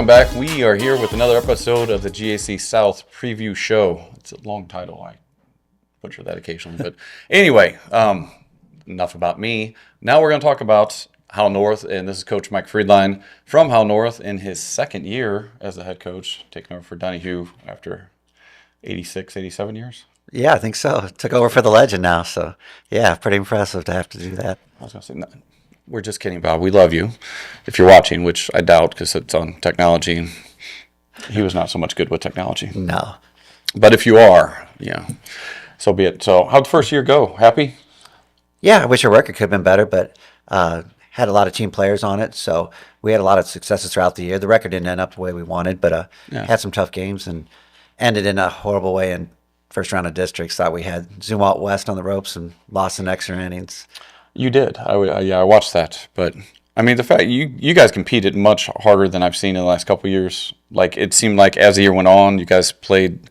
welcome back. We are here with another episode of the G.A.C. South Preview Show. It's a long title. I butcher that occasionally. But anyway, enough about me. Now we're going to talk about Howell North, and this is Coach Mike Freedline from Howell North in his second year as the head coach, taking over for Donahue after 86, 87 years. Yeah, I think so. Took over for the legend now, so yeah, pretty impressive to have to do that. I was going to say, no, we're just kidding, Bob. We love you. If you're watching, which I doubt because it's on technology, and he was not so much good with technology. No. But if you are, yeah, so be it. So how'd the first year go? Happy? Yeah, I wish our record could have been better, but had a lot of team players on it, so we had a lot of successes throughout the year. The record didn't end up the way we wanted, but had some tough games and ended in a horrible way in first round of districts. Thought we had Zumwalt West on the ropes and lost in extra innings. You did. I watched that. But, I mean, the fact you guys competed much harder than I've seen in the last couple of years. Like, it seemed like as the year went on, you guys played.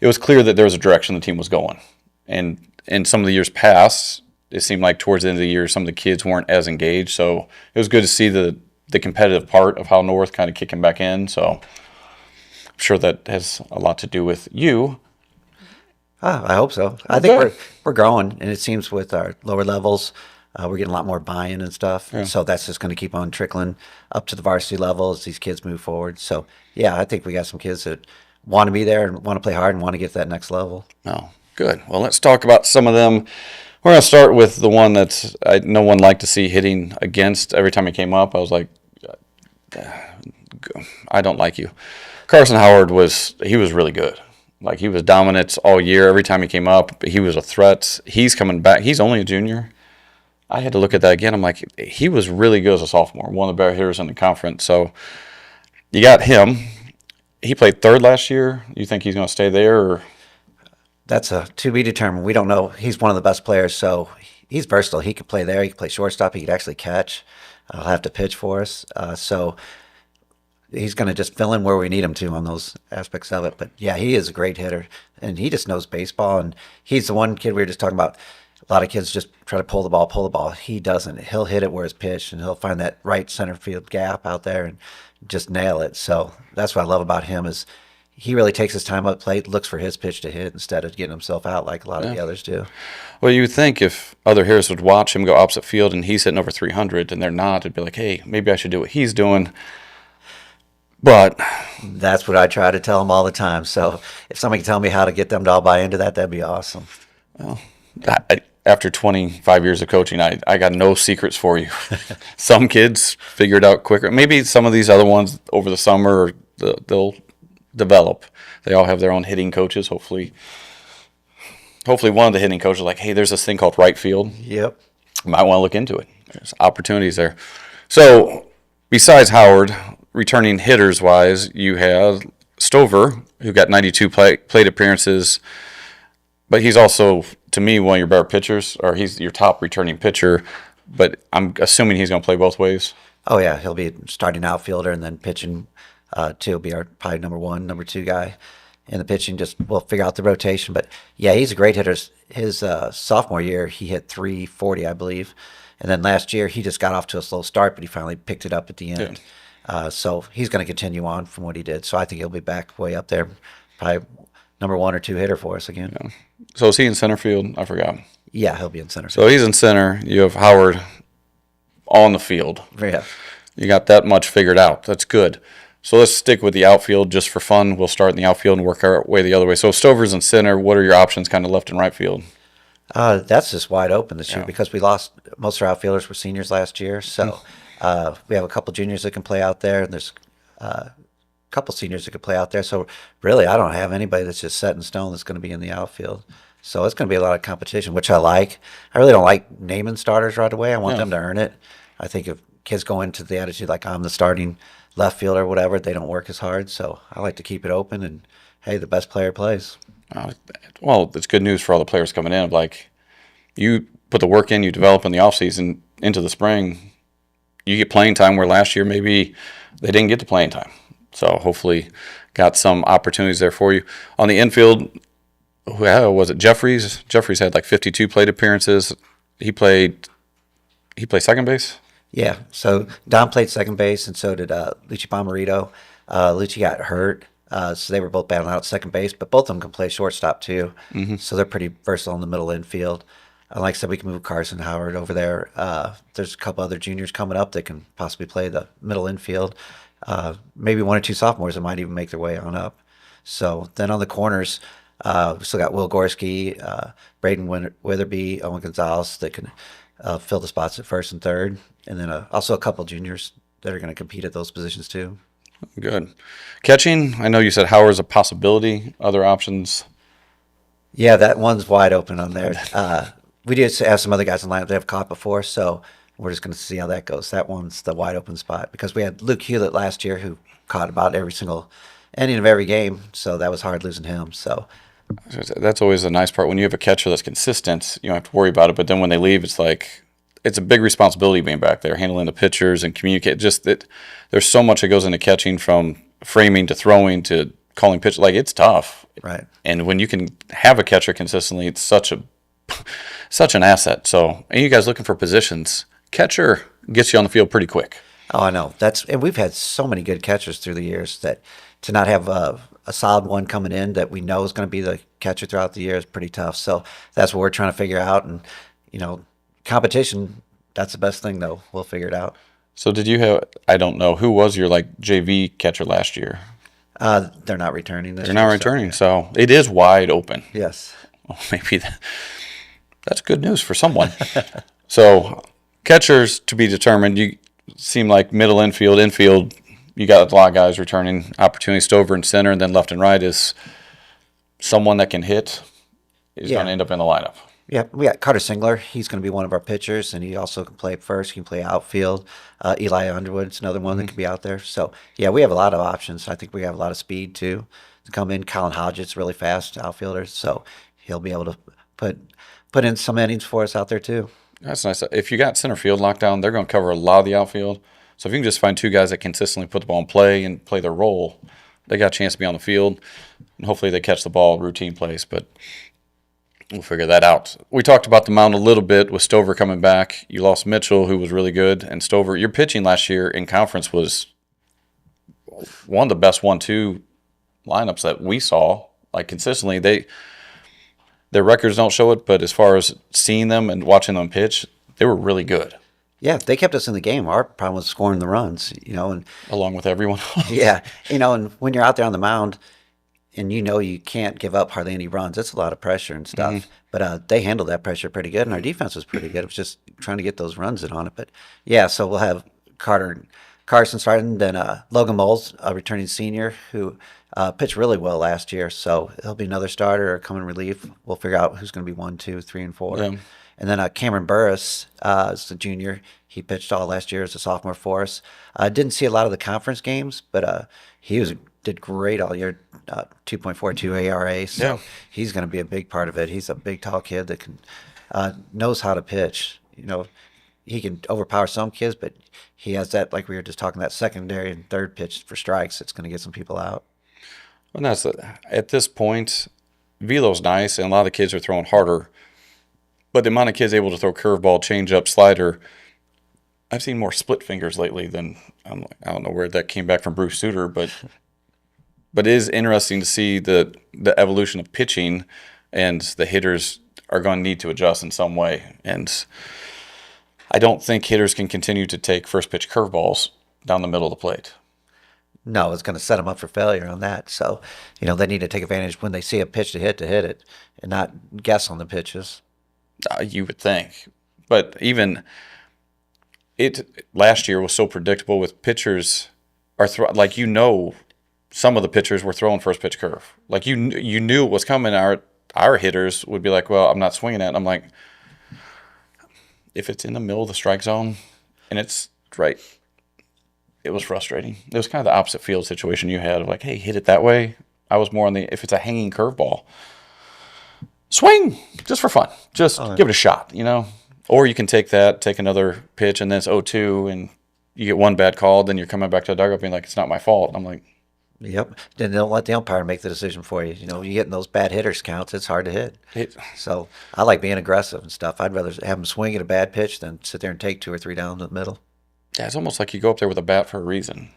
It was clear that there was a direction the team was going. And in some of the years past, it seemed like towards the end of the year, some of the kids weren't as engaged. So it was good to see the competitive part of Howell North kind of kicking back in. So I'm sure that has a lot to do with you. I hope so. I think we're growing, and it seems with our lower levels, we're getting a lot more buy-in and stuff. Yeah. So that's just going to keep on trickling up to the varsity level as these kids move forward. So, yeah, I think we got some kids that want to be there and want to play hard and want to get to that next level. Oh, good. Well, let's talk about some of them. We're going to start with the one that no one liked to see hitting against. Every time he came up, I was like, I don't like you. Carson Howard was really good. Like, he was dominant all year. Every time he came up, he was a threat. He's coming back. He's only a junior. I had to look at that again. I'm like, he was really good as a sophomore, one of the better hitters in the conference. So you got him. He played third last year. You think he's going to stay there? Or? That's to be determined. We don't know. He's one of the best players, so he's versatile. He could play there. He could play shortstop. He could actually catch. He'll have to pitch for us. So he's going to just fill in where we need him to on those aspects of it. But, yeah, he is a great hitter, and he just knows baseball. And he's the one kid we were just talking about. A lot of kids just try to pull the ball. He doesn't. He'll hit it where it's pitched, and he'll find that right center field gap out there and just nail it. So that's what I love about him is he really takes his time up plate, looks for his pitch to hit instead of getting himself out like a lot of the others do. Well, you would think if other hitters would watch him go opposite field and he's hitting over 300 and they're not, it'd be like, hey, maybe I should do what he's doing. But that's what I try to tell them all the time. So if somebody can tell me how to get them to all buy into that, that'd be awesome. Well, after 25 years of coaching, I got no secrets for you. Some kids figure it out quicker. Maybe some of these other ones over the summer, they'll develop. They all have their own hitting coaches. Hopefully one of the hitting coaches is like, hey, there's this thing called right field. Yep. Might want to look into it. There's opportunities there. So besides Howard, returning hitters-wise, you have Stover, who got 92 plate appearances, but he's also, to me, one of your better pitchers, or he's your top returning pitcher, but I'm assuming he's going to play both ways. Oh, yeah. He'll be starting outfielder and then pitching, too. He'll be our probably number one, number two guy in the pitching. Just we'll figure out the rotation. But, yeah, he's a great hitter. His sophomore year, he hit 340, I believe. And then last year, he just got off to a slow start, but he finally picked it up at the end. Yeah. So he's going to continue on from what he did. So I think he'll be back way up there, probably number one or two hitter for us again. Yeah. So is he in center field? I forgot. Yeah, he'll be in center field. So he's in center. You have Howard on the field. Yeah. You got that much figured out. That's good. So let's stick with the outfield just for fun. We'll start in the outfield and work our way the other way. So Stover's in center. What are your options kind of left and right field? That's just wide open this year because we lost most of our outfielders were seniors last year. So we have a couple juniors that can play out there, and there's a couple seniors that can play out there. So really, I don't have anybody that's just set in stone that's going to be in the outfield. So it's going to be a lot of competition, which I like. I really don't like naming starters right away. I want them to earn it. I think if kids go into the attitude like I'm the starting left fielder or whatever, they don't work as hard. So I like to keep it open and, hey, the best player plays. Well, it's good news for all the players coming in. Like, you put the work in, you develop in the offseason into the spring, you get playing time where last year maybe they didn't get to playing time. So hopefully got some opportunities there for you. On the infield, was it Jeffries? Jeffries had like 52 plate appearances. He played second base? Yeah, so Don played second base, and so did Luigi Bomarito. Lucci got hurt, so they were both battling out at second base, but both of them can play shortstop too. So they're pretty versatile in the middle infield. Like I said, we can move Carson Howard over there. There's a couple other juniors coming up that can possibly play the middle infield. Maybe one or two sophomores that might even make their way on up. So then on the corners, we still got Will Gorski, Braden Witherby, Owen Gonzalez that can fill the spots at first and third, and then also a couple juniors that are going to compete at those positions too. Good. Catching, I know you said Howard's a possibility. Other options? Yeah, that one's wide open on there. We did have some other guys in the lineup that have caught before, so we're just going to see how that goes. That one's the wide open spot because we had Luke Hewlett last year who caught about every single ending of every game, so that was hard losing him. So that's always the nice part. When you have a catcher that's consistent, you don't have to worry about it. But then when they leave, it's like it's a big responsibility being back there, handling the pitchers and communicate. Just that there's so much that goes into catching, from framing to throwing to calling pitch. Like, it's tough, right. And when you can have a catcher consistently, it's such an asset. So, and you guys looking for positions, catcher gets you on the field pretty quick. Oh, I know. And we've had so many good catchers through the years that to not have a solid one coming in that we know is going to be the catcher throughout the year is pretty tough. So that's what we're trying to figure out. And, competition, that's the best thing, though. We'll figure it out. So did you have, I don't know, who was your JV catcher last year? They're not returning this year. They're not returning, so it is wide open. Yes. Well, maybe that's good news for someone. So catchers to be determined. You seem like middle infield, you got a lot of guys returning opportunities. Stover in center, and then left and right is someone that can hit is going to end up in the lineup. Yeah, we got Carter Singler. He's going to be one of our pitchers, and he also can play first. He can play outfield. Eli Underwood's another one that can be out there. So, yeah, we have a lot of options. I think we have a lot of speed, too, to come in. Colin Hodgett's really fast outfielder, so he'll be able to put in some innings for us out there, too. That's nice. If you got center field locked down, they're going to cover a lot of the outfield. So if you can just find two guys that consistently put the ball in play and play their role, they got a chance to be on the field. And hopefully they catch the ball routine plays, but we'll figure that out. We talked about the mound a little bit with Stover coming back. You lost Mitchell, who was really good, and Stover. Your pitching last year in conference was one of the best 1-2 lineups that we saw. Like, consistently, their records don't show it, but as far as seeing them and watching them pitch, they were really good. Yeah, they kept us in the game. Our problem was scoring the runs, and along with everyone else. Yeah, and when you're out there on the mound and you can't give up hardly any runs, it's a lot of pressure and stuff. Mm-hmm. But they handled that pressure pretty good, and our defense was pretty good. It was just trying to get those runs in on it. But yeah, so we'll have Carson starting, then Logan Moles, a returning senior who pitched really well last year. So he'll be another starter or come in relief. We'll figure out who's going to be 1, 2, 3, and 4. Yeah. And then Cameron Burris is the junior. He pitched all last year as a sophomore for us. Didn't see a lot of the conference games, but he did great all year. 2.42 ERA. So he's going to be a big part of it. He's a big, tall kid that can knows how to pitch. He can overpower some kids, but he has that, like we were just talking, that secondary and third pitch for strikes that's going to get some people out. Well, at this point, velo's nice, and a lot of the kids are throwing harder. But the amount of kids able to throw curveball, changeup, slider, I've seen more split fingers lately than I don't know where that came back from Bruce Sutter, but it is interesting to see the evolution of pitching, and the hitters are going to need to adjust in some way. And I don't think hitters can continue to take first pitch curveballs down the middle of the plate. No, it's going to set them up for failure on that. So, they need to take advantage when they see a pitch to hit it and not guess on the pitches. You would think. But even last year was so predictable with pitchers some of the pitchers were throwing first pitch curve. Like, you knew it was coming. Our hitters would be like, well, I'm not swinging it. And I'm like, if it's in the middle of the strike zone and it's right, it was frustrating. It was kind of the opposite field situation you had of like, hey, hit it that way. I was more on if it's a hanging curveball, swing just for fun. Just give it a shot, Or you can take another pitch, and then it's 0-2, and you get one bad call, then you're coming back to the dugout being like, it's not my fault. And I'm like, yep. Then don't let the umpire make the decision for you. You get in those bad hitters counts, it's hard to hit. So I like being aggressive and stuff. I'd rather have them swing at a bad pitch than sit there and take 2 or 3 down the middle. Yeah, it's almost like you go up there with a bat for a reason.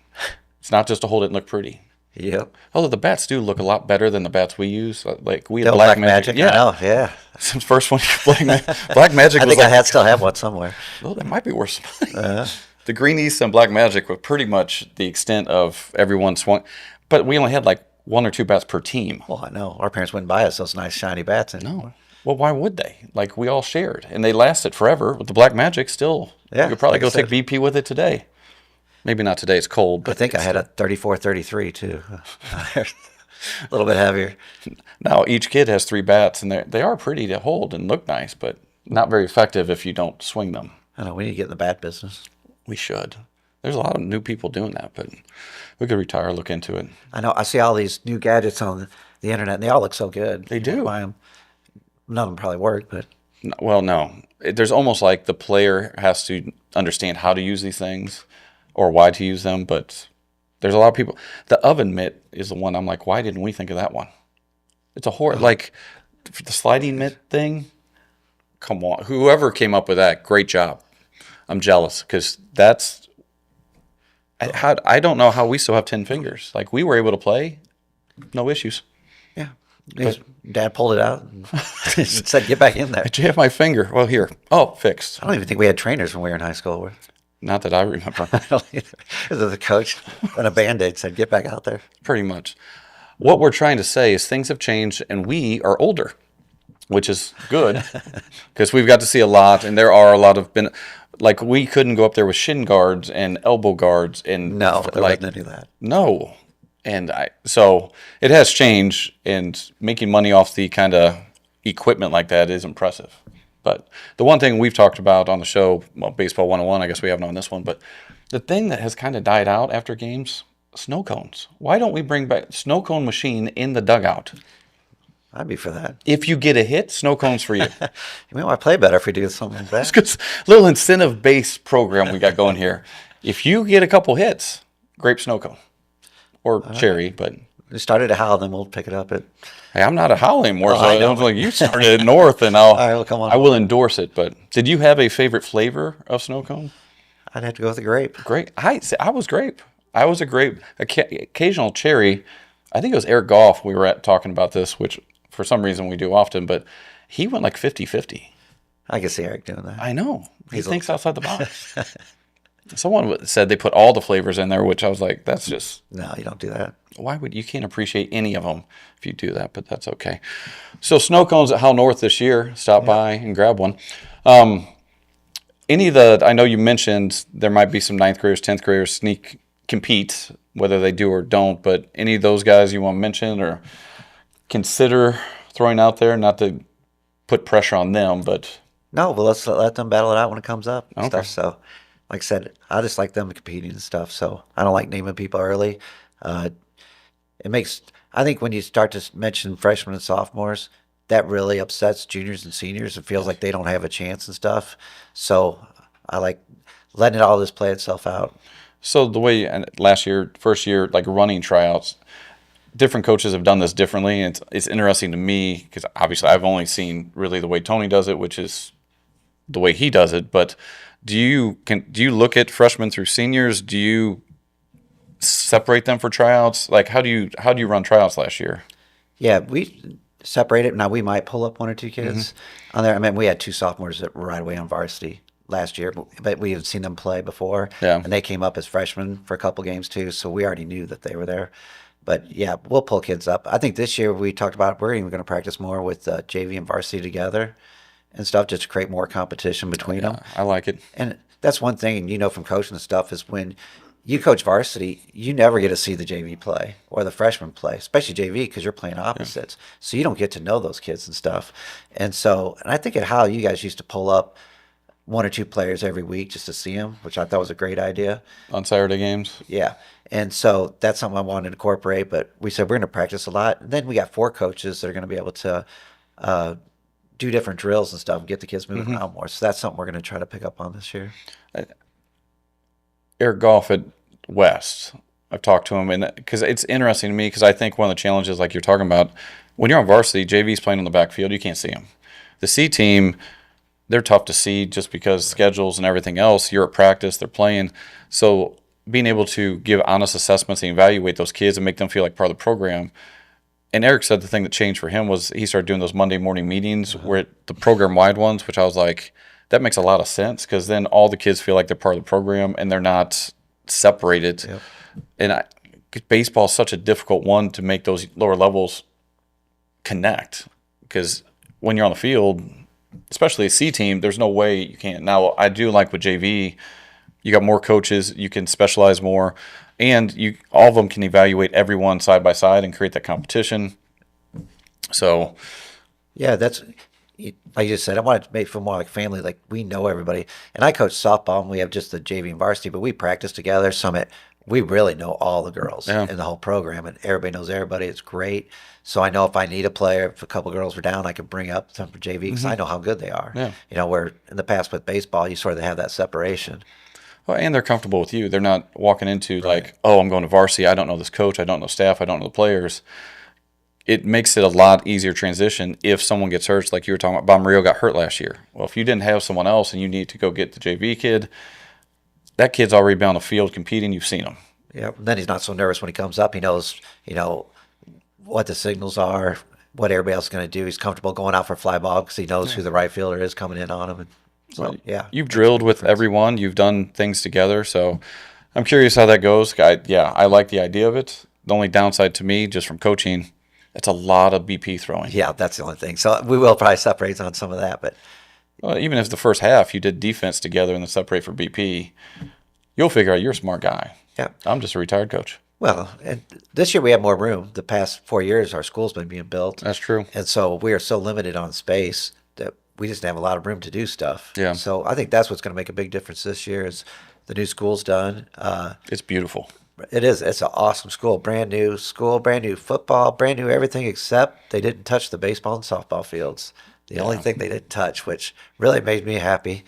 It's not just to hold it and look pretty. Yep. Although the bats do look a lot better than the bats we use. Like we The had old Black Magic. I know, yeah. Since first one, Black Magic I was think I like, still have one somewhere. oh, that might be worse. The Green East and Black Magic were pretty much the extent of everyone swung. But we only had like 1 or 2 bats per team. Well, I know. Our parents wouldn't buy us those nice shiny bats anymore. No. Well, why would they? Like, we all shared. And they lasted forever. With the Black Magic, still, Yeah, you could probably like go I take said. BP with it today. Maybe not today, it's cold. But I think I had a 34-33 too. A little bit heavier. now each kid has 3 bats, and they are pretty to hold and look nice, but not very effective if you don't swing them. I know, we need to get in the bat business. We should. There's a lot of new people doing that, but we could retire, look into it. I know, I see all these new gadgets on the internet, and they all look so good. They do. Buy 'em. None of them probably work, but Well, no. There's almost like the player has to understand how to use these things or why to use them, but there's a lot of people. The oven mitt is the one I'm like, why didn't we think of that one? It's a like the sliding mitt thing. Come on. Whoever came up with that, great job. I'm jealous because that's. I don't know how we still have 10 fingers. Like, we were able to play, no issues. yeah. His dad pulled it out and said, get back in there. I jammed my finger. Well, here. Oh, fixed. I don't even think we had trainers when we were in high school. Not that I remember. I don't either. It was the coach and a Band-Aid said, get back out there. Pretty much. What we're trying to say is things have changed and we are older, which is good because we've got to see a lot, and there are a lot of like, we couldn't go up there with shin guards and elbow guards and No, there like wasn't any of that. no. And so it has changed, and making money off the kind of equipment like that is impressive. But the one thing we've talked about on the show, well, Baseball 101, I guess we haven't on this one, but the thing that has kind of died out after games, snow cones. Why don't we bring back snow cone machine in the dugout? I'd be for that. If you get a hit, snow cones for you. You know, I play better if we do something like that. Because little incentive-based program we got going here. If you get a couple hits, grape snow cone or cherry, but We started at Howell, then we'll pick it up at. hey, I'm not a Howell anymore, so I I don't know. think you started at North, and All right, well, come on. I will endorse it. But did you have a favorite flavor of snow cone? I'd have to go with the grape. Grape. I was grape. I was a grape. Occasional cherry. I think it was Eric Goff. We were talking about this, which for some reason we do often, but he went like 50-50. I can see Eric doing that. I know. He thinks outside the box. Someone said they put all the flavors in there, which I was like, that's just, No, you don't do that. why would you can't appreciate any of them if you do that, but that's okay. So snow cones at Howell North this year. Stop by and grab one. Any of the, I know you mentioned there might be some 9th graders, 10th graders compete, whether they do or don't, but any of those guys you want to mention or consider throwing out there, not to put pressure on them, but No, but let's let them battle it out when it comes up and Okay. stuff. So, like I said, I just like them competing and stuff. So I don't like naming people early. It makes, I think when you start to mention freshmen and sophomores, that really upsets juniors and seniors. It feels like they don't have a chance and stuff. So I like letting it all just play itself out. so the way and last year, first year, like running tryouts, different coaches have done this differently. And it's interesting to me because obviously I've only seen really the way Tony does it, which is the way he does it. But do you look at freshmen through seniors? Do you separate them for tryouts? Like how do you run tryouts last year? Yeah, we separate it. Now we might pull up 1 or 2 kids on there. I mean, we had 2 sophomores that were right away on varsity last year, but we had seen them play before. Yeah. And they came up as freshmen for a couple games too, so we already knew that they were there. But yeah, we'll pull kids up. I think this year we talked about we're even going to practice more with JV and varsity together and stuff, just to create more competition between them. I like it. And that's one thing, and you know from coaching and stuff, is when you coach varsity, you never get to see the JV play or the freshman play, especially JV, because you're playing opposites. So you don't get to know those kids and stuff. And so, and I think at Howell, you guys used to pull up 1 or 2 players every week just to see them, which I thought was a great idea. On Saturday games? Yeah. And so that's something I wanted to incorporate, but we said we're going to practice a lot. And then we got 4 coaches that are going to be able to do different drills and stuff and get the kids moving around more. So that's something we're going to try to pick up on this year. Eric Goff at West. I've talked to him, and because it's interesting to me, because I think one of the challenges, like you're talking about, when you're on varsity, JV's playing on the backfield, you can't see him. The C team, they're tough to see just because schedules and everything else. You're at practice, they're playing. So being able to give honest assessments and evaluate those kids and make them feel like part of the program. And Eric said the thing that changed for him was he started doing those Monday morning meetings where the program-wide ones, which I was like, that makes a lot of sense because then all the kids feel like they're part of the program and they're not separated. Yep. And baseball is such a difficult one to make those lower levels connect because when you're on the field, especially a C team, there's no way you can't. Now, I do like with JV, you got more coaches, you can specialize more, and all of them can evaluate everyone side by side and create that competition. So, yeah, that's like you said. I want it to make it feel more like family. Like we know everybody. And I coach softball, and we have just the JV and varsity, but we practice together. We really know all the girls in the whole program, and everybody knows everybody. It's great. So I know if I need a player, if a couple girls are down, I can bring up some for JV because I know how good they are. Yeah. Where in the past with baseball, you sort of have that separation. well, and they're comfortable with you. They're not walking into like, oh, I'm going to varsity. I don't know this coach. I don't know staff. I don't know the players. It makes it a lot easier transition if someone gets hurt, like you were talking about. Bomberio got hurt last year. Well, if you didn't have someone else and you need to go get the JV kid, that kid's already been on the field competing. You've seen him. Yeah. Then he's not so nervous when he comes up. He knows, what the signals are, what everybody else is going to do. He's comfortable going out for fly ball because he knows who the right fielder is coming in on him. And so, yeah. You've drilled with everyone. You've done things together. So I'm curious how that goes. I like the idea of it. The only downside to me, just from coaching, it's a lot of BP throwing. Yeah, that's the only thing. So we will probably separate on some of that. But well, even if the first half you did defense together and then separate for BP, you'll figure out you're a smart guy. Yeah. I'm just a retired coach. Well, and this year we have more room. The past 4 years, our school's been being built. That's true. And so we are so limited on space that we just have a lot of room to do stuff. Yeah. So I think that's what's going to make a big difference this year is the new school's done. It's beautiful. It is. It's an awesome school. Brand new school, brand new football, brand new everything except they didn't touch the baseball and softball fields. The only thing they didn't touch, which really made me happy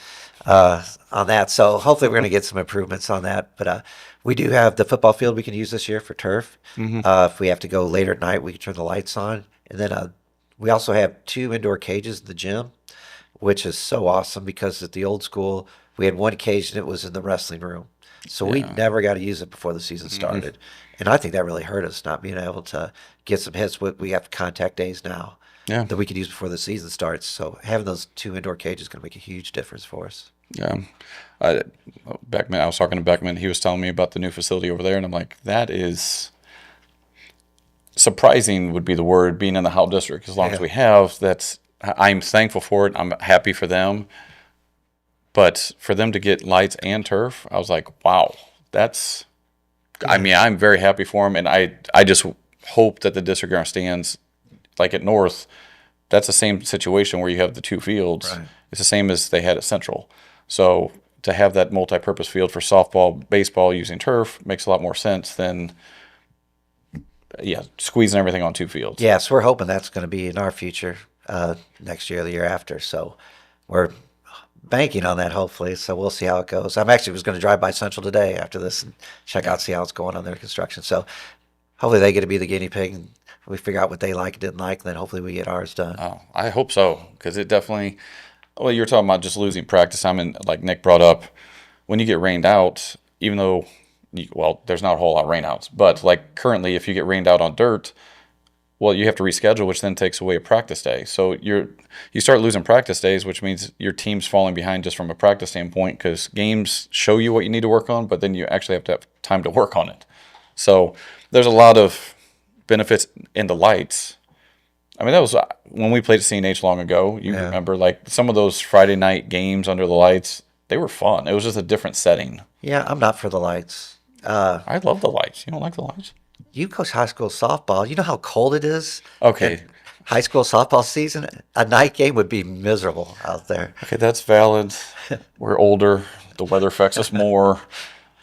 on that. So hopefully we're going to get some improvements on that. But we do have the football field we can use this year for turf. If we have to go later at night, we can turn the lights on. And then we also have 2 indoor cages in the gym, which is so awesome because at the old school, we had one cage and it was in the wrestling room. So we never got to use it before the season started. And I think that really hurt us, not being able to get some hits. We have contact days now that we could use before the season starts. So having those 2 indoor cages is going to make a huge difference for us. Yeah. Beckman, I was talking to Beckman. He was telling me about the new facility over there, and I'm like, that is surprising would be the word, being in the Howell district. As long as we have, I'm thankful for it. I'm happy for them. But for them to get lights and turf, I was like, wow, I'm very happy for them. And I just hope that the district understands, like at North, that's the same situation where you have the 2 fields. Right. It's the same as they had at Central. So to have that multi-purpose field for softball, baseball using turf makes a lot more sense than, squeezing everything on 2 fields. Yeah, so we're hoping that's going to be in our future next year or the year after. So we're banking on that, hopefully. So we'll see how it goes. I'm actually was going to drive by Central today after this and check out, see how it's going on their construction. So hopefully they get to be the guinea pig and we figure out what they like and didn't like, and then hopefully we get ours done. Oh, I hope so, because it definitely. Well, you were talking about just losing practice. Like Nick brought up, when you get rained out, even though, there's not a whole lot of rainouts, but like currently, if you get rained out on dirt, well, you have to reschedule, which then takes away a practice day. So you start losing practice days, which means your team's falling behind just from a practice standpoint because games show you what you need to work on, but then you actually have to have time to work on it. So there's a lot of benefits in the lights. I mean, that was when we played at CNH long ago. You remember, like, some of those Friday night games under the lights, they were fun. It was just a different setting. Yeah, I'm not for the lights. I love the lights. You don't like the lights? You coach high school softball. You know how cold it is? Okay. High school softball season, a night game would be miserable out there. Okay, that's valid. We're older. The weather affects us more.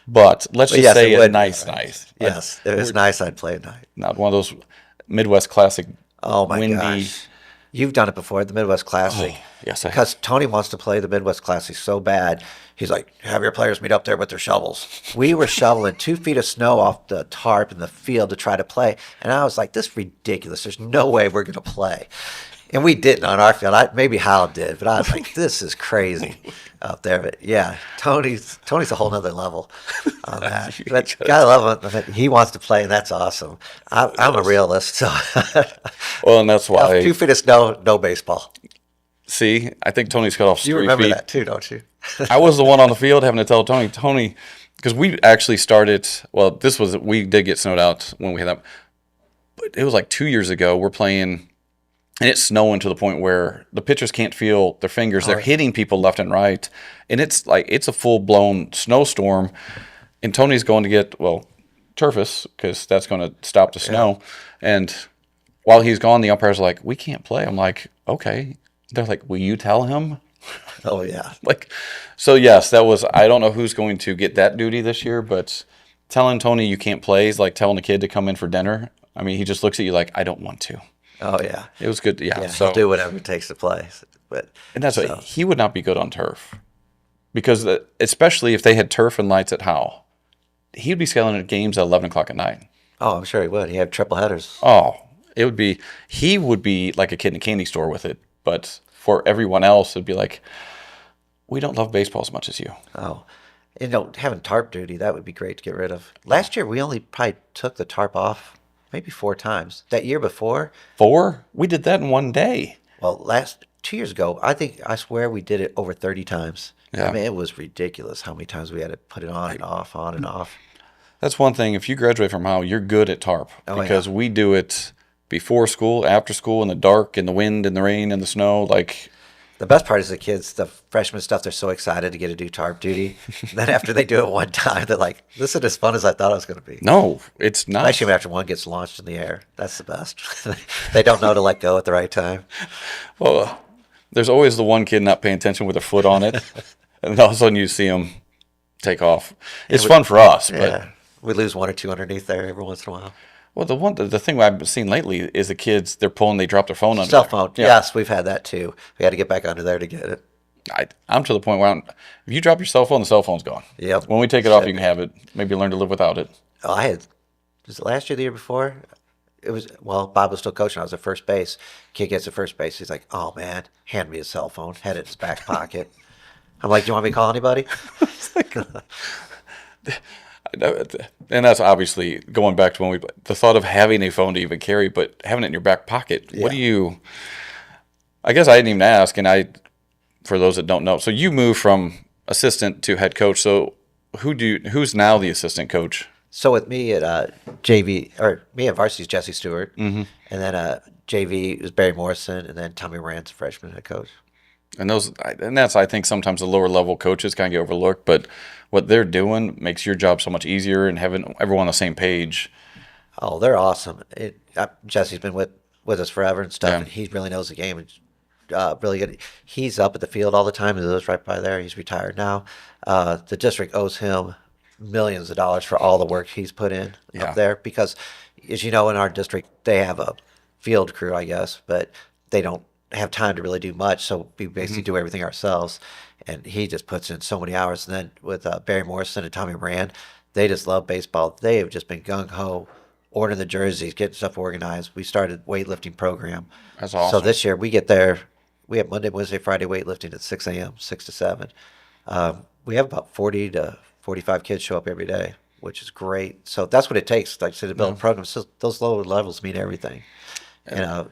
But let's just say it's nice. Yes, if it's nice, I'd play at night. Not one of those Midwest Classic Oh my windy. gosh. You've done it before, the Midwest Classic. Oh, yes, I have. Because Tony wants to play the Midwest Classic so bad. He's like, have your players meet up there with their shovels. We were shoveling 2 feet of snow off the tarp in the field to try to play. And I was like, this is ridiculous. There's no way we're going to play. And we didn't on our field. Maybe Howell did, but I was like, this is crazy out there. But yeah, Tony's a whole nother level on that. But gotta love him. He wants to play, and that's awesome. I'm a realist, so Well, and that's why. 2 feet of snow, no baseball. See, I think Tony's cut off You 3 remember feet. that too, don't you? I was the one on the field having to tell Tony, because we actually started. Well, we did get snowed out when we had that, but it was like 2 years ago. We're playing, and it's snowing to the point where the pitchers can't feel their fingers. They're hitting people left and right, and it's a full blown snowstorm. And Tony's going to get turfus because that's going to stop the snow. And while he's gone, the umpires are like, "We can't play." I'm like, "Okay." They're like, "Will you tell him?" Oh yeah. So yes, that was. I don't know who's going to get that duty this year, but telling Tony you can't play is like telling a kid to come in for dinner. I mean, he just looks at you like, "I don't want to." Oh yeah. It was good. Yeah. He'll do whatever it takes to play. And that's what he would not be good on turf, because especially if they had turf and lights at Howell, he'd be scaling at games at 11 o'clock at night. Oh, I'm sure he would. He had triple headers. Oh, he would be like a kid in a candy store with it. But for everyone else, it'd be like, we don't love baseball as much as you. Oh, having tarp duty, that would be great to get rid of. Last year, we only probably took the tarp off maybe 4 times. That year before, 4? We did that in one day. well, 2 years ago, I swear we did it over 30 times. Yeah. I mean, it was ridiculous how many times we had to put it on and off, on and off. That's one thing. If you graduate from Howell, you're good at tarp, because we do it before school, after school, in the dark, in the wind, in the rain, in the snow. The best part is the kids, the freshman stuff, they're so excited to get to do tarp duty. Then after they do it one time, they're like, this is as fun as I thought it was going to be. No, it's not. Especially after one gets launched in the air. That's the best. They don't know to let go at the right time. Well, there's always the one kid not paying attention with their foot on it, and all of a sudden you see them take off. It's fun for us, but we lose 1 or 2 underneath there every once in a while. well, the thing I've seen lately is the kids, they're pulling, they drop their phone under Cell there. phone. Yeah. Yes, we've had that too. We had to get back under there to get it. I'm to the point where if you drop your cell phone, the cell phone's gone. Yep. When we take it off, you can have it. Maybe learn to live without it. Oh, was it last year, the year before? Bob was still coaching. I was at first base. Kid gets to first base. He's like, oh, man, hand me his cell phone. Had it in his back pocket. I'm like, do you want me to call anybody? And that's obviously going back to the thought of having a phone to even carry, but having it in your back pocket. Yeah. What do you? I guess I didn't even ask, and for those that don't know, so you moved from assistant to head coach. So who's now the assistant coach? So with me at JV, or me at varsity is G.A.C. Stewart, and then JV is Barry Morrison, and then Tommy Moran's freshman head coach. And that's, I think, sometimes the lower level coaches kind of get overlooked, but what they're doing makes your job so much easier, and having everyone on the same page. Oh, they're awesome. Jesse's been with us forever and stuff, Yeah. and he really knows the game. And really good. He's up at the field all the time. He lives right by there. He's retired now. The district owes him millions of dollars for all the work he's put in up there, because, as you know, in our district, they have a field crew, I guess, but they don't have time to really do much, so we basically do everything ourselves. And he just puts in so many hours. And then with Barry Morrison and Tommy Moran, they just love baseball. They have just been gung-ho, ordering the jerseys, getting stuff organized. We started weightlifting program. That's awesome. So this year we get there. We have Monday, Wednesday, Friday weightlifting at 6 a.m., 6 to 7. We have about 40 to 45 kids show up every day, which is great. So that's what it takes, like I said, to build a program. So those lower levels mean everything. And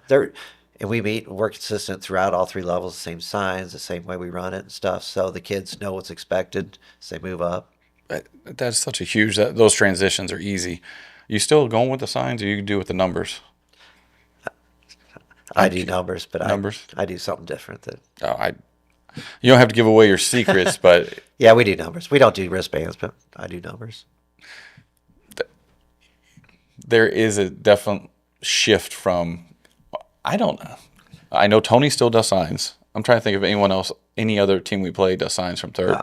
and we meet and work consistent throughout all 3 levels, the same signs, the same way we run it and stuff. So the kids know what's expected as they move up. That's such a huge. Those transitions are easy. You still going with the signs, or you do with the numbers? I do numbers, but Numbers? I do something different. You don't have to give away your secrets, but Yeah, we do numbers. We don't do wristbands, but I do numbers. there is a definite shift from. I don't know. I know Tony still does signs. I'm trying to think of anyone else. Any other team we play does signs from third.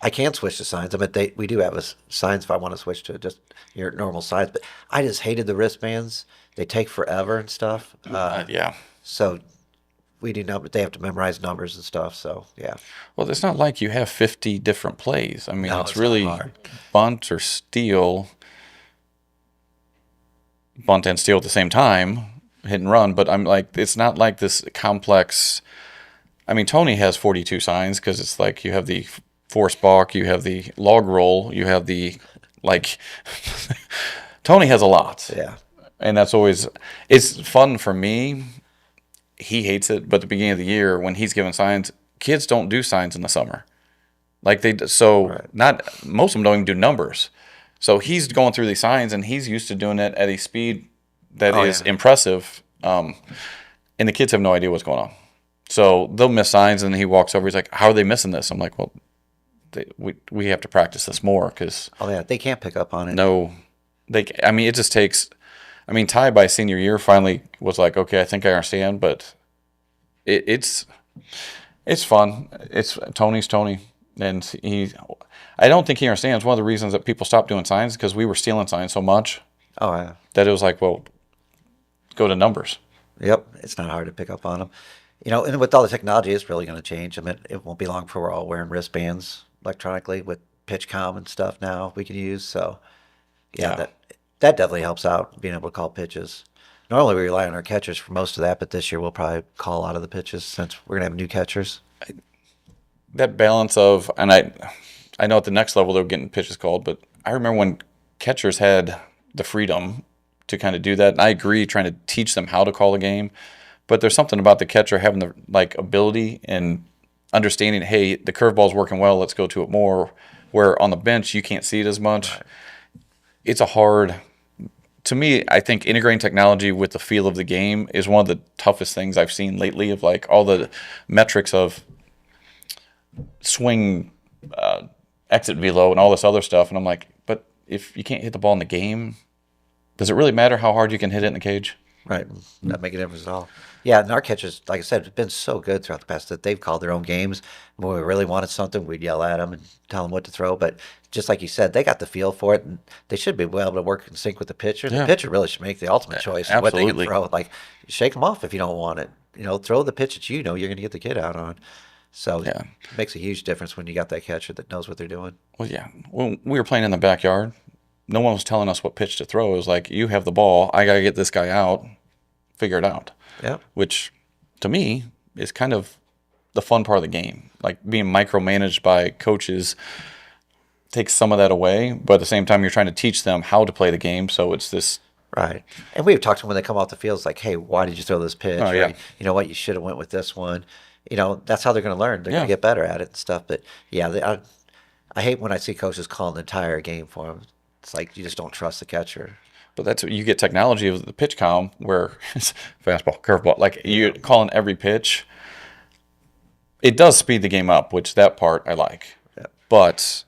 I can switch to signs. I mean, we do have signs if I want to switch to just your normal signs. But I just hated the wristbands. They take forever and stuff. Yeah. So we do numbers. They have to memorize numbers and stuff. So yeah. Well, it's not like you have 50 different plays. I mean, No, it's it's not really hard. bunt or steal, bunt and steal at the same time. hit and run, but I'm like, it's not like this complex. I mean, Tony has 42 signs because it's like you have the force balk, you have the log roll, you have the like. Tony has a lot. Yeah. And that's always, it's fun for me. He hates it, but at the beginning of the year when he's giving signs, kids don't do signs in the summer. Like Right. not most of them don't even do numbers. So he's going through these signs and he's used to doing it at a speed that Oh, is yeah. impressive. And the kids have no idea what's going on. So they'll miss signs and he walks over. He's like, "How are they missing this?" I'm like, "Well, we have to practice this more because Oh, yeah. They can't pick up on it. no, I mean, it just takes. I mean, Ty by senior year finally was like, "Okay, I think I understand," but it's fun. It's Tony's Tony, and I don't think he understands. One of the reasons that people stopped doing signs is because we were stealing signs so much Oh, yeah. that it was like, well, go to numbers. Yep. It's not hard to pick up on them. And with all the technology, it's really going to change. I mean, it won't be long before we're all wearing wristbands electronically with pitch comm and stuff now we can use. So, yeah, Yeah, that definitely helps out being able to call pitches. Normally we rely on our catchers for most of that, but this year we'll probably call a lot of the pitches since we're gonna have new catchers. that balance of, and I know at the next level they're getting pitches called, but I remember when catchers had the freedom to kind of do that. And I agree, trying to teach them how to call a game, but there's something about the catcher having the like ability and understanding. Hey, the curveball's working well. Let's go to it more. Where on the bench you can't see it as much. Right. It's a hard. To me, I think integrating technology with the feel of the game is one of the toughest things I've seen lately. Of like all the metrics of swing, exit velo, and all this other stuff, and I'm like, but if you can't hit the ball in the game, does it really matter how hard you can hit it in the cage? Right. Not making a difference at all. Yeah, and our catchers, like I said, have been so good throughout the past that they've called their own games. When we really wanted something, we'd yell at them and tell them what to throw. But just like you said, they got the feel for it, and they should be able to work in sync with the pitcher. The Yeah, pitcher really should make the ultimate choice of what they can absolutely. throw. Like, shake them off if you don't want it. Throw the pitch that you're going to get the kid out on. So Yeah. it makes a huge difference when you got that catcher that knows what they're doing. Well, yeah. When we were playing in the backyard, no one was telling us what pitch to throw. It was like, you have the ball. I got to get this guy out. Figure it out. Yeah. Which, to me, is kind of the fun part of the game. Like being micromanaged by coaches takes some of that away, but at the same time, you're trying to teach them how to play the game. So it's this. Right. And we've talked to them when they come off the field. It's like, hey, why did you throw this pitch? Oh, yeah. Or, you know what, you should have went with this one. That's how they're going to learn. They're going Yeah. to get better at it and stuff. But yeah, I hate when I see coaches calling the entire game for them. It's like you just don't trust the catcher. But that's you get technology of the pitch comm where it's fastball, curveball, like you're calling every pitch. It does speed the game up, which that part I like. Yeah. But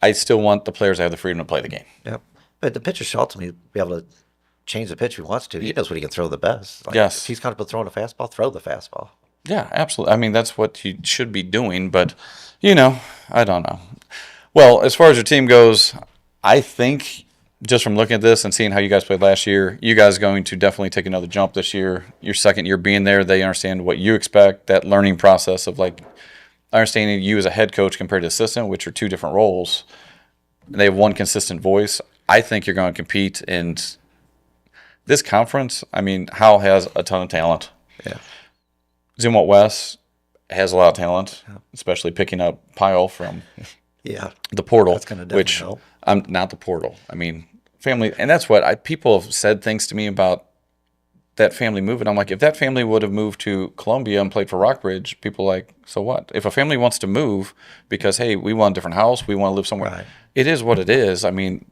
I still want the players to have the freedom to play the game. Yep. But the pitcher should ultimately be able to change the pitch if he wants to. He knows what he can throw the best. Like, Yes. if he's comfortable throwing a fastball, throw the fastball. Yeah, absolutely. I mean, that's what you should be doing, but I don't know. Well, as far as your team goes, I think just from looking at this and seeing how you guys played last year, you guys are going to definitely take another jump this year. Your second year being there, they understand what you expect, that learning process of like understanding you as a head coach compared to assistant, which are two different roles. They have one consistent voice. I think you're going to compete in this conference. I mean, Howell has a ton of talent. Yeah. Zumwalt West has a lot of talent, especially picking up Pyle from Yeah. the portal, That's gonna definitely which help. I'm not the portal. I mean, family, and that's what people have said things to me about that family move, and I'm like, if that family would have moved to Columbia and played for Rockbridge, people are like, so what? If a family wants to move because hey, we want a different house, we want to live somewhere, Right. it is what it is. I mean,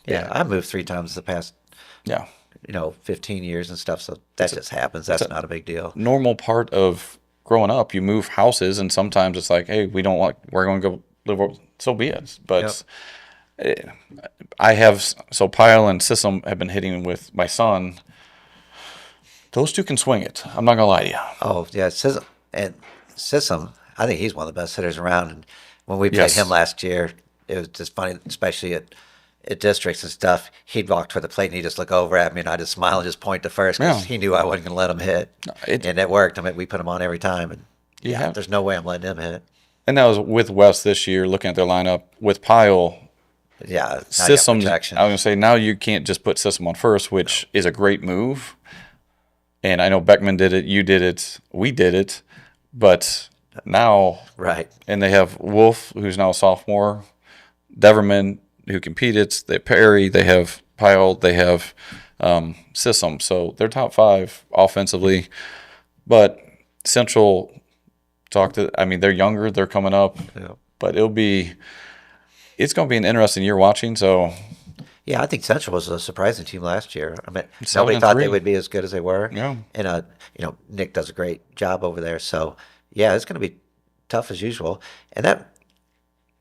Yeah. I moved 3 times the past, yeah, 15 years and stuff. So that just happens. That's not a big deal. normal part of growing up. You move houses, and sometimes it's like, hey, we're going to go live. So be it. But I have so Pyle and Sissom have been hitting with my son. Those two can swing it. I'm not gonna lie to you. Oh, yeah. Sissom, I think he's one of the best hitters around. And when we played Yes. him last year, it was just funny, especially at districts and stuff. He'd walk toward the plate and he'd just look over at me and I'd just smile and just point to first because Yeah. he knew I wasn't going to let him hit. And it worked. I mean, we put him on every time. And have- there's no way I'm letting him hit. And that was with West this year, looking at their lineup with Pyle. Yeah, now you got Systems. protection. I was gonna say now you can't just put system on first, which is a great move. And I know Beckman did it, you did it, we did it, but now Right. and they have Wolf, who's now a sophomore, Deverman, who competed, they have Perry, they have Pyle, they have System. So they're top 5 offensively. But Central they're younger, they're coming up. Yeah. But it's going to be an interesting year watching. So Yeah, I think Central was a surprising team last year. I mean, 7-3. nobody thought they would be as good as they were. Yeah. And Nick does a great job over there. So yeah, it's going to be tough as usual. And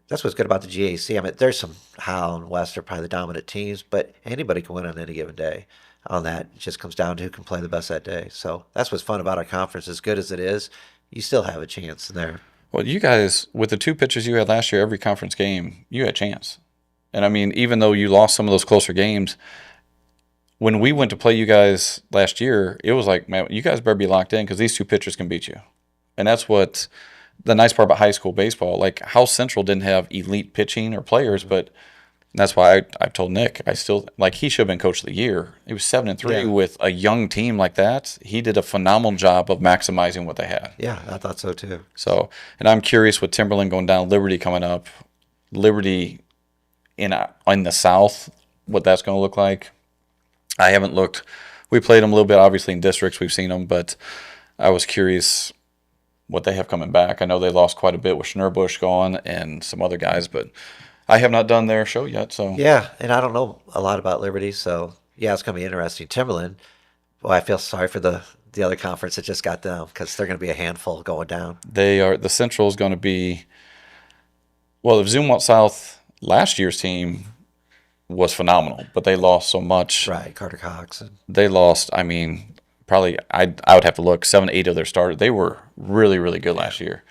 that's what's good about the G.A.C. I mean, there's some Howell and West are probably the dominant teams, but anybody can win on any given day. On that, it just comes down to who can play the best that day. So that's what's fun about our conference. As good as it is, you still have a chance in there. Well, you guys, with the 2 pitchers you had last year, every conference game, you had a chance. And I mean, even though you lost some of those closer games, when we went to play you guys last year, it was like, man, you guys better be locked in because these 2 pitchers can beat you. And that's what the nice part about high school baseball. Like, House Central didn't have elite pitching or players, but that's why I've told Nick, I still, like, he should have been coach of the year. He was 7-3 with a young team like that. He did a phenomenal job of maximizing what they had. Yeah, I thought so too. So, and I'm curious with Timberland going down, Liberty coming up, Liberty in the South, what that's going to look like. I haven't looked. We played them a little bit, obviously, in districts. We've seen them, but I was curious what they have coming back. I know they lost quite a bit with Schnurbush gone and some other guys, but I have not done their show yet. So Yeah, and I don't know a lot about Liberty, so yeah, it's going to be interesting. Timberland, well, I feel sorry for the other conference that just got down because they're going to be a handful going down. the Central is going to be, well, if Zumwalt South last year's team was phenomenal, but they lost so much. Right, Carter Cox. They lost, I mean, probably, I would have to look, 7, 8 of their starters. They were really, really good last year.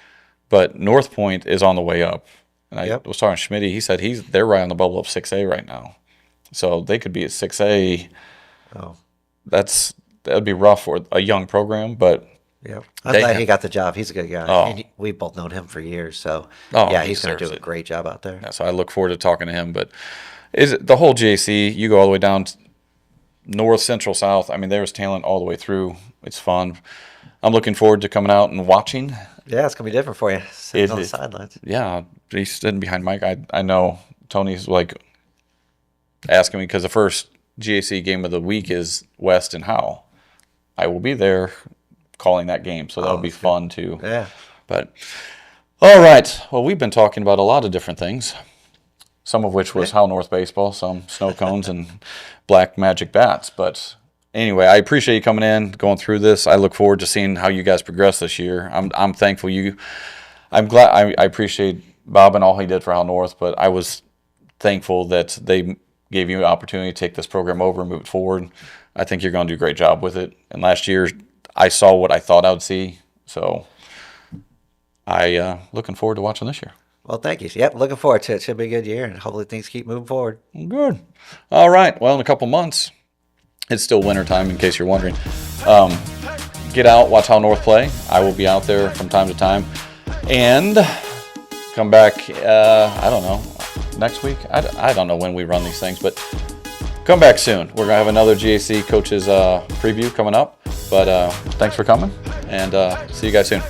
But North Point is on the way up. And I was talking to Schmitty. He said they're right on the bubble of 6A right now. So they could be at 6A. Oh. That would be rough for a young program, but Yeah, I'm glad he got the job. He's a good guy. Oh. And we've both known him for years, so he he's going to do deserves a it. great job out there. yeah, so I look forward to talking to him. But is it the whole G.A.C., you go all the way down north, central, south. I mean, there's talent all the way through. It's fun. I'm looking forward to coming out and watching. Yeah, it's going to be different for you sitting on the sidelines. Yeah, he's sitting behind Mike. I know Tony's like asking me because the first G.A.C. game of the week is West and Howell. I will be there calling that game, so that'll be fun too. Yeah. But all right, well, we've been talking about a lot of different things. Some of which was Howell North baseball, some snow cones and black magic bats. But anyway, I appreciate you coming in, going through this. I look forward to seeing how you guys progress this year. I'm thankful I'm glad. I appreciate Bob and all he did for Howell North, but I was thankful that they gave you an opportunity to take this program over and move it forward. I think you're going to do a great job with it. And last year, I saw what I thought I would see, so I looking forward to watching this year. Well, thank you. Yep, looking forward to it. It should be a good year, and hopefully things keep moving forward. Good. All right. Well, in a couple months, it's still winter time, in case you're wondering. Get out, watch Howell North play. I will be out there from time to time. And come back, I don't know, next week? I don't know when we run these things, but come back soon. We're going to have another G.A.C. coaches preview coming up. But thanks for coming, and see you guys soon.